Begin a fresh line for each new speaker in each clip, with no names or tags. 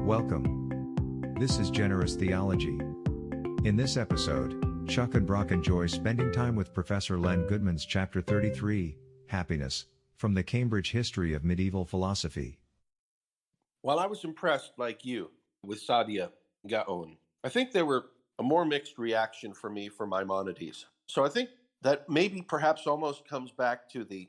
Welcome. This is Generous Theology. In this episode, Chuck and Brock enjoy spending time with Professor Len Goodman's Chapter 33, Happiness, from the Cambridge History of Medieval Philosophy.
While I was impressed, like you, with Saadia Gaon, I think there were a more mixed reaction for me for Maimonides. So I think that maybe perhaps almost comes back to the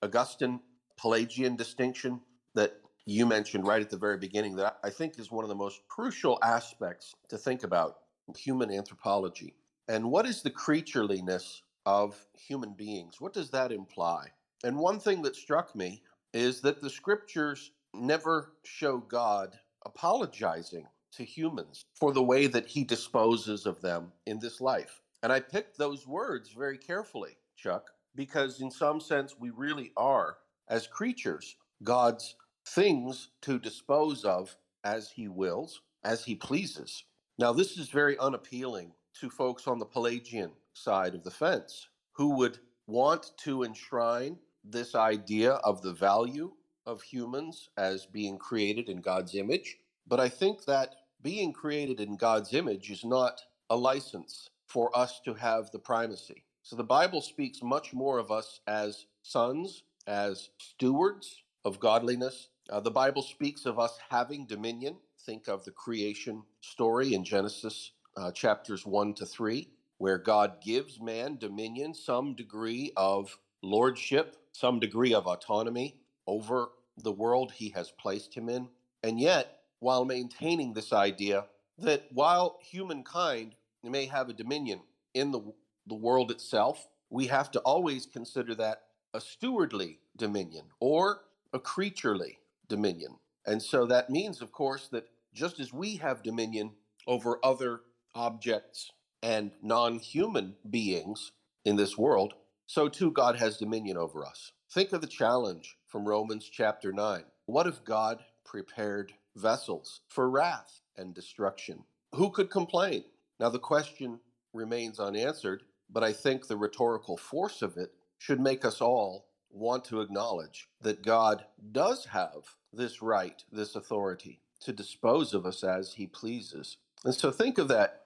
Augustan Pelagian distinction that you mentioned right at the very beginning, that I think is one of the most crucial aspects to think about in human anthropology. And what is the creatureliness of human beings? What does that imply? And one thing that struck me is that the scriptures never show God apologizing to humans for the way that he disposes of them in this life. And I picked those words very carefully, Chuck, because in some sense we really are, as creatures, God's things to dispose of as he wills, as he pleases. Now, this is very unappealing to folks on the Pelagian side of the fence who would want to enshrine this idea of the value of humans as being created in God's image. But I think that being created in God's image is not a license for us to have the primacy. So the Bible speaks much more of us as sons, as stewards of godliness. The Bible speaks of us having dominion. Think of the creation story in Genesis chapters 1 to 3, where God gives man dominion, some degree of lordship, some degree of autonomy over the world he has placed him in. And yet, while maintaining this idea that while humankind may have a dominion in the world itself, we have to always consider that a stewardly dominion or a creaturely dominion. And so that means, of course, that just as we have dominion over other objects and non-human beings in this world, so too God has dominion over us. Think of the challenge from Romans chapter 9. What if God prepared vessels for wrath and destruction? Who could complain? Now the question remains unanswered, but I think the rhetorical force of it should make us all want to acknowledge that God does have this right, this authority to dispose of us as he pleases. And so think of that,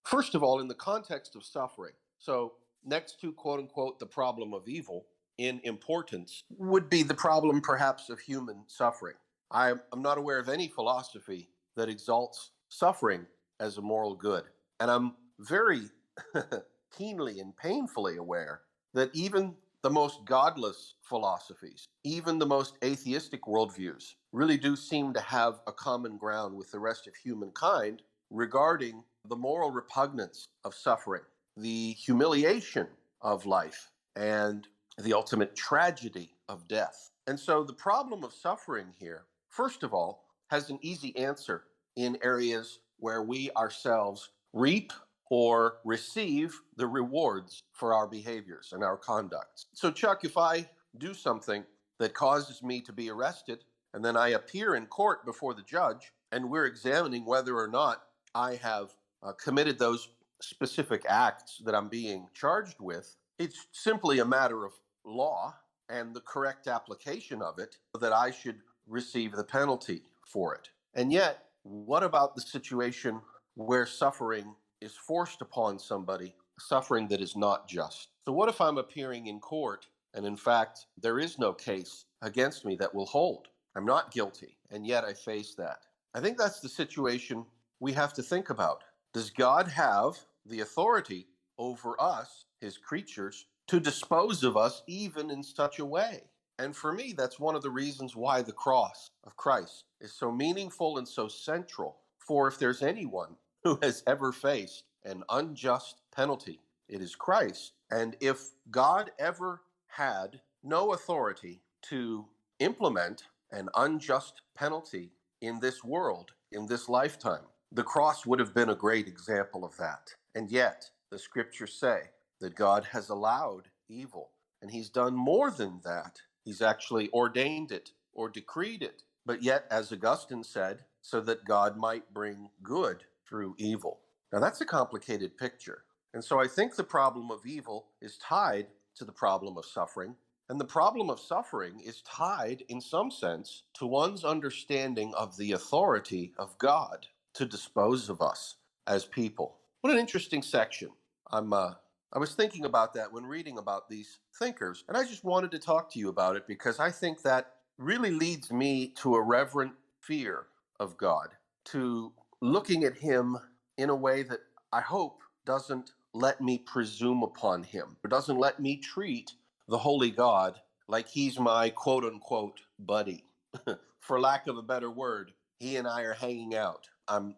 first of all, in the context of suffering. So next to, quote unquote, the problem of evil in importance would be the problem perhaps of human suffering. I'm not aware of any philosophy that exalts suffering as a moral good. And I'm very keenly and painfully aware that even the most godless philosophies, even the most atheistic worldviews, really do seem to have a common ground with the rest of humankind regarding the moral repugnance of suffering, the humiliation of life, and the ultimate tragedy of death. And so the problem of suffering here, first of all, has an easy answer in areas where we ourselves reap or receive the rewards for our behaviors and our conduct. So, Chuck, if I do something that causes me to be arrested, and then I appear in court before the judge, and we're examining whether or not I have committed those specific acts that I'm being charged with, it's simply a matter of law and the correct application of it that I should receive the penalty for it. And yet, what about the situation where suffering is forced upon somebody, suffering that is not just? So what if I'm appearing in court and in fact there is no case against me that will hold? I'm not guilty, and yet I face that. I think that's the situation we have to think about. Does God have the authority over us, his creatures, to dispose of us even in such a way? And for me, that's one of the reasons why the cross of Christ is so meaningful and so central. For if there's anyone who has ever faced an unjust penalty, it is Christ. And if God ever had no authority to implement an unjust penalty in this world, in this lifetime, the cross would have been a great example of that. And yet, the scriptures say that God has allowed evil, and he's done more than that. He's actually ordained it or decreed it. But yet, as Augustine said, so that God might bring good through evil. Now, that's a complicated picture. And so I think the problem of evil is tied to the problem of suffering. And the problem of suffering is tied, in some sense, to one's understanding of the authority of God to dispose of us as people. What an interesting section. I was thinking about that when reading about these thinkers, and I just wanted to talk to you about it because I think that really leads me to a reverent fear of God, to looking at him in a way that I hope doesn't let me presume upon him, or doesn't let me treat the holy God like he's my quote unquote buddy. For lack of a better word, he and I are hanging out. I'm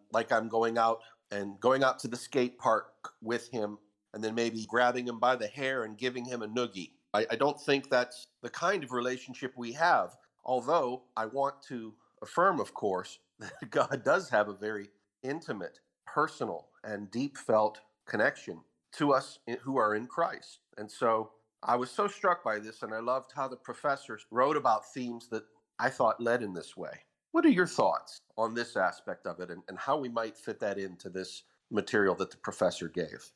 going out to the skate park with him and then maybe grabbing him by the hair and giving him a noogie. I don't think that's the kind of relationship we have. Although I want to affirm, of course, that God does have a very intimate, personal, and deep felt connection to us who are in Christ. And so I was so struck by this, and I loved how the professor wrote about themes that I thought led in this way. What are your thoughts on this aspect of it, and how we might fit that into this material that the professor gave?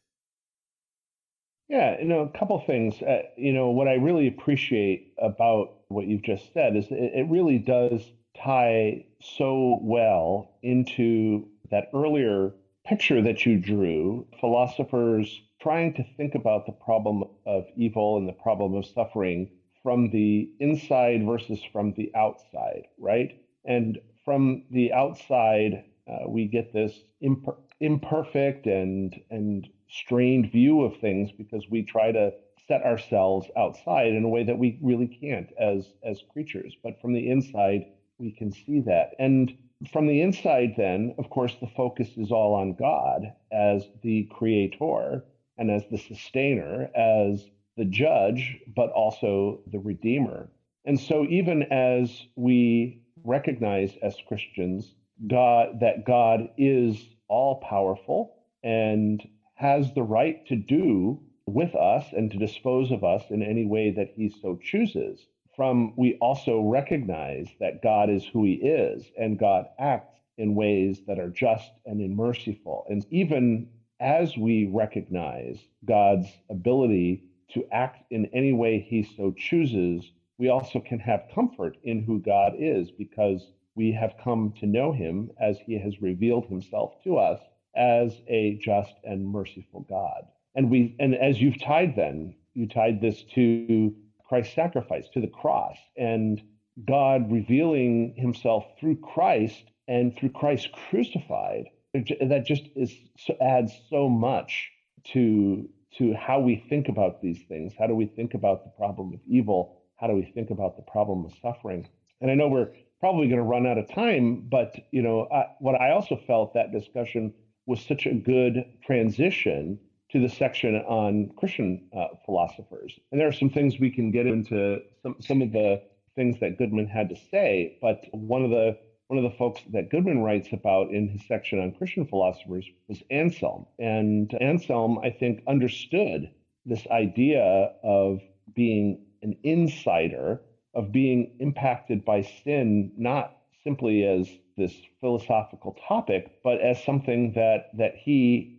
Yeah, a couple things. What I really appreciate about what you've just said is it really does tie so well into that earlier picture that you drew, philosophers trying to think about the problem of evil and the problem of suffering from the inside versus from the outside, right? And from the outside, we get this imperfect and strained view of things because we try to set ourselves outside in a way that we really can't as creatures. But from the inside, we can see that. And from the inside, then, of course, the focus is all on God as the creator and as the sustainer, as the judge, but also the redeemer. And so, even as we recognize as Christians that God is all powerful and has the right to do with us and to dispose of us in any way that he so chooses. We also recognize that God is who he is and God acts in ways that are just and merciful. And even as we recognize God's ability to act in any way he so chooses, we also can have comfort in who God is because we have come to know him as he has revealed himself to us as a just and merciful God. And as you tied this to Christ's sacrifice, to the cross, and God revealing himself through Christ and through Christ crucified. That just adds so much to how we think about these things. How do we think about the problem of evil? How do we think about the problem of suffering? And I know we're probably going to run out of time, but what I also felt that discussion was such a good transition to the section on Christian philosophers. And there are some things we can get into, some of the things that Goodman had to say, but one of the folks that Goodman writes about in his section on Christian philosophers was Anselm. And Anselm, I think, understood this idea of being an insider, of being impacted by sin, not simply as this philosophical topic, but as something that he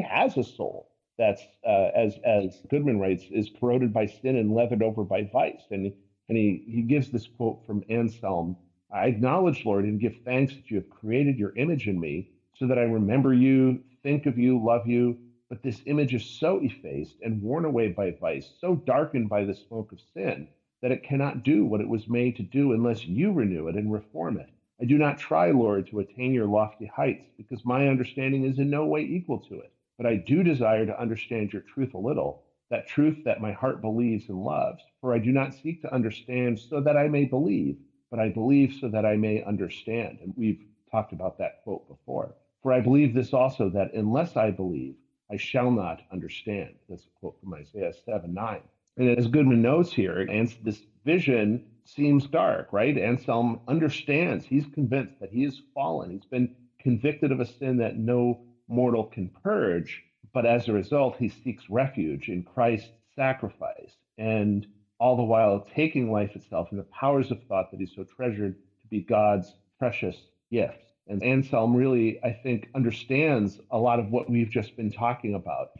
has a soul that's as Goodman writes is corroded by sin and leathered over by vice. And he gives this quote from Anselm: "I acknowledge, Lord, and give thanks that you have created your image in me, so that I remember you, think of you, love you. But this image is so effaced and worn away by vice, so darkened by the smoke of sin, that it cannot do what it was made to do unless you renew it and reform it. I do not try, Lord, to attain your lofty heights, because my understanding is in no way equal to it. But I do desire to understand your truth a little, that truth that my heart believes and loves. For I do not seek to understand so that I may believe, but I believe so that I may understand." And we've talked about that quote before. "For I believe this also, that unless I believe, I shall not understand." That's a quote from Isaiah 7:9. And as Goodman notes here, and this vision seems dark, right? Anselm understands, he's convinced that he is fallen. He's been convicted of a sin that no mortal can purge. But as a result, he seeks refuge in Christ's sacrifice, and all the while taking life itself and the powers of thought that he so treasured to be God's precious gift. And Anselm really, I think, understands a lot of what we've just been talking about.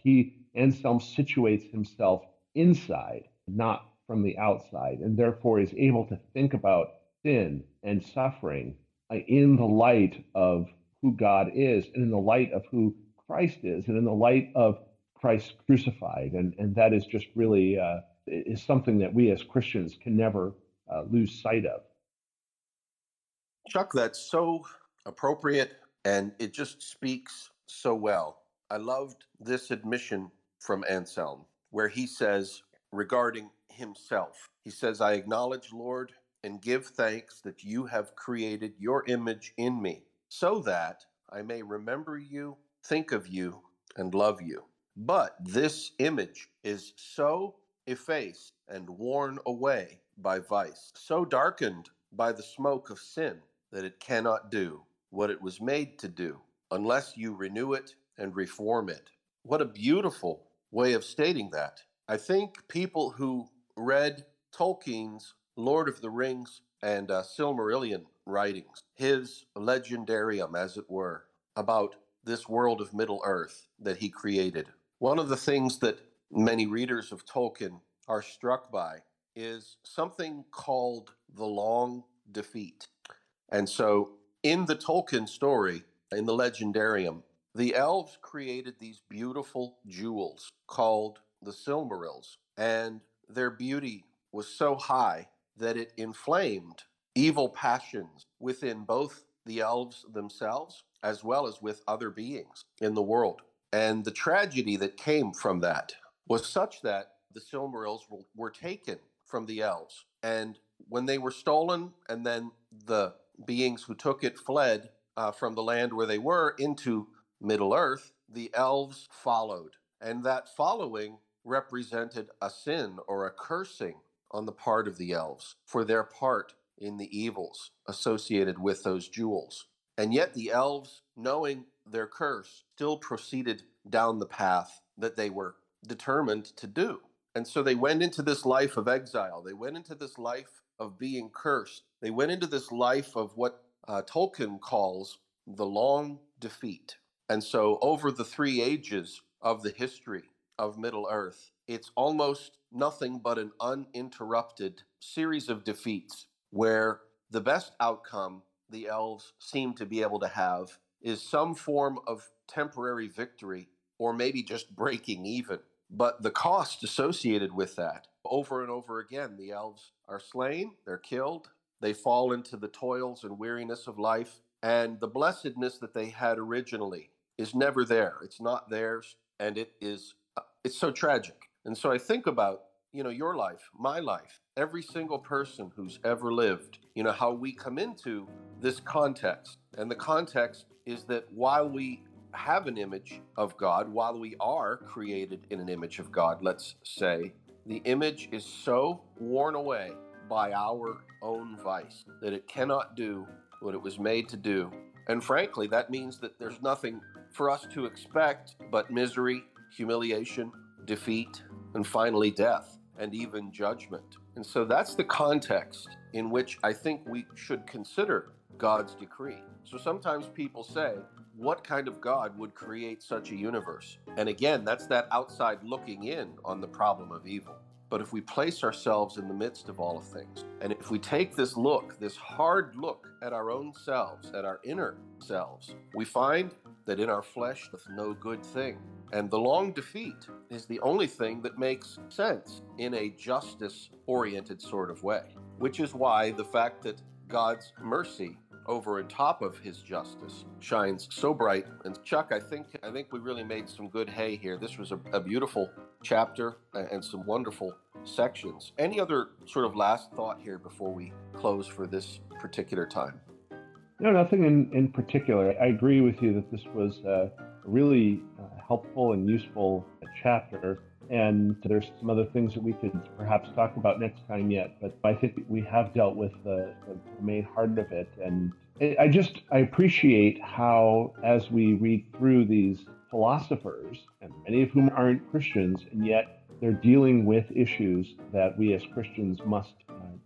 Anselm situates himself inside not from the outside, and therefore is able to think about sin and suffering in the light of who God is, and in the light of who Christ is, and in the light of Christ crucified. And that is just really is something that we as Christians can never lose sight of.
Chuck, that's so appropriate, and it just speaks so well. I loved this admission from Anselm, where he says regarding himself, he says, I acknowledge, Lord, and give thanks that you have created your image in me, so that I may remember you, think of you, and love you. But this image is so effaced and worn away by vice, so darkened by the smoke of sin, that it cannot do what it was made to do unless you renew it and reform it. What a beautiful way of stating that. I think people who read Tolkien's Lord of the Rings and Silmarillion writings, his legendarium, as it were, about this world of Middle Earth that he created. One of the things that many readers of Tolkien are struck by is something called the long defeat. And so in the Tolkien story, in the legendarium, the elves created these beautiful jewels called the Silmarils, and their beauty was so high that it inflamed evil passions within both the elves themselves as well as with other beings in the world. And the tragedy that came from that was such that the Silmarils were taken from the elves. And when they were stolen, and then the beings who took it fled from the land where they were into Middle Earth, the elves followed. And that following represented a sin or a cursing on the part of the elves for their part in the evils associated with those jewels. And yet the elves, knowing their curse, still proceeded down the path that they were determined to do. And so they went into this life of exile. They went into this life of being cursed. They went into this life of what Tolkien calls the long defeat. And so over the 3 ages of the history of Middle Earth, it's almost nothing but an uninterrupted series of defeats where the best outcome the elves seem to be able to have is some form of temporary victory, or maybe just breaking even. But the cost associated with that, over and over again, the elves are slain, they're killed, they fall into the toils and weariness of life, and the blessedness that they had originally is never there. It's not theirs, and it's so tragic. And so I think about, your life, my life, every single person who's ever lived, how we come into this context. And the context is that while we have an image of God, while we are created in an image of God, let's say, the image is so worn away by our own vice that it cannot do what it was made to do. And frankly, that means that there's nothing for us to expect but misery, humiliation, defeat, and finally death, and even judgment. And so that's the context in which I think we should consider God's decree. So sometimes people say, what kind of God would create such a universe? And again, that's that outside looking in on the problem of evil. But if we place ourselves in the midst of all of things, and if we take this look, this hard look at our own selves, at our inner selves, we find that in our flesh doth no good thing. And the long defeat is the only thing that makes sense in a justice-oriented sort of way, which is why the fact that God's mercy over and top of his justice shines so bright. And Chuck, I think we really made some good hay here. This was a beautiful chapter and some wonderful sections. Any other sort of last thought here before we close for this particular time?
No, nothing in particular. I agree with you that this was a really helpful and useful chapter. And there's some other things that we could perhaps talk about next time yet, but I think we have dealt with the main heart of it. And I appreciate how, as we read through these philosophers, and many of whom aren't Christians, and yet they're dealing with issues that we as Christians must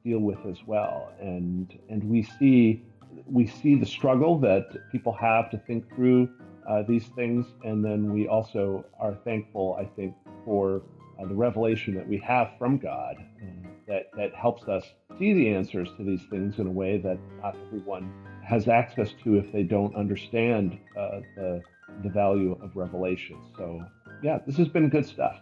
deal with as well. And we see the struggle that people have to think through these things, and then we also are thankful, I think, for the revelation that we have from God that helps us see the answers to these things in a way that not everyone has access to if they don't understand the value of revelation. So, yeah, this has been good stuff.